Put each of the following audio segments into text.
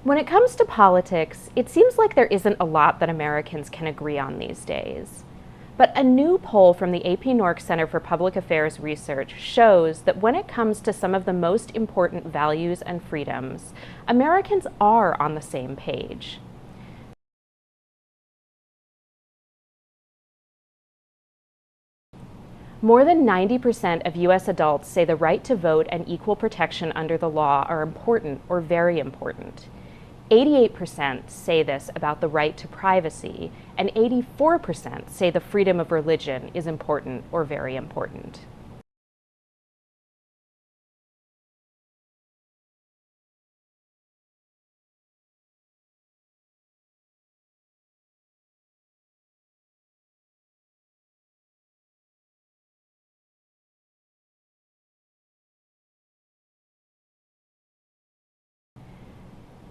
When it comes to politics, it seems like there isn't a lot that Americans can agree on these days. But a new poll from the AP-NORC Center for Public Affairs Research shows that when it comes to some of the most important values and freedoms, Americans are on the same page. More than 90% of U.S. adults say the right to vote and equal protection under the law are important or very important. 88% say this about the right to privacy, and 84% say the freedom of religion is important or very important.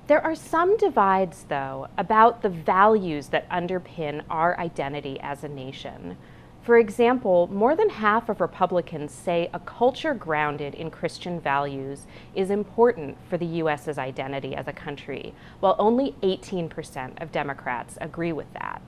There are some divides, though, about the values that underpin our identity as a nation. For example, more than half of Republicans say a culture grounded in Christian values is important for the U.S.'s identity as a country, while only 18% of Democrats agree with that.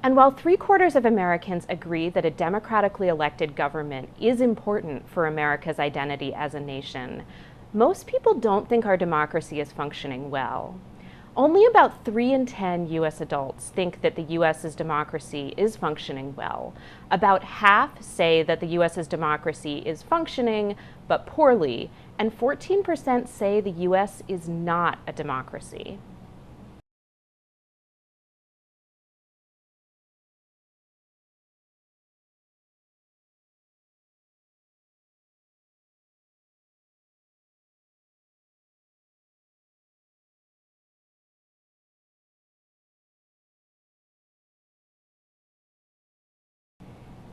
And while 3/4 of Americans agree that a democratically elected government is important for America's identity as a nation, most people don't think our democracy is functioning well. Only about 3 in 10 U.S. adults think that the U.S.'s democracy is functioning well. About half say that the U.S.'s democracy is functioning, but poorly, and 14% say the U.S. is not a democracy.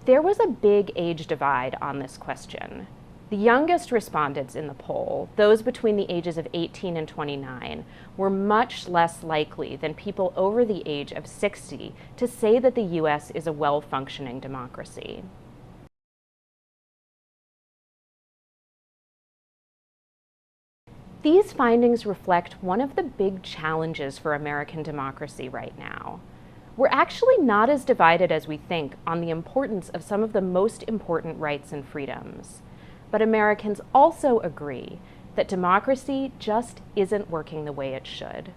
There was a big age divide on this question. The youngest respondents in the poll, those between the ages of 18 and 29, were much less likely than people over the age of 60 to say that the U.S. is a well-functioning democracy. These findings reflect one of the big challenges for American democracy right now. We're actually not as divided as we think on the importance of some of the most important rights and freedoms. But Americans also agree that democracy just isn't working the way it should.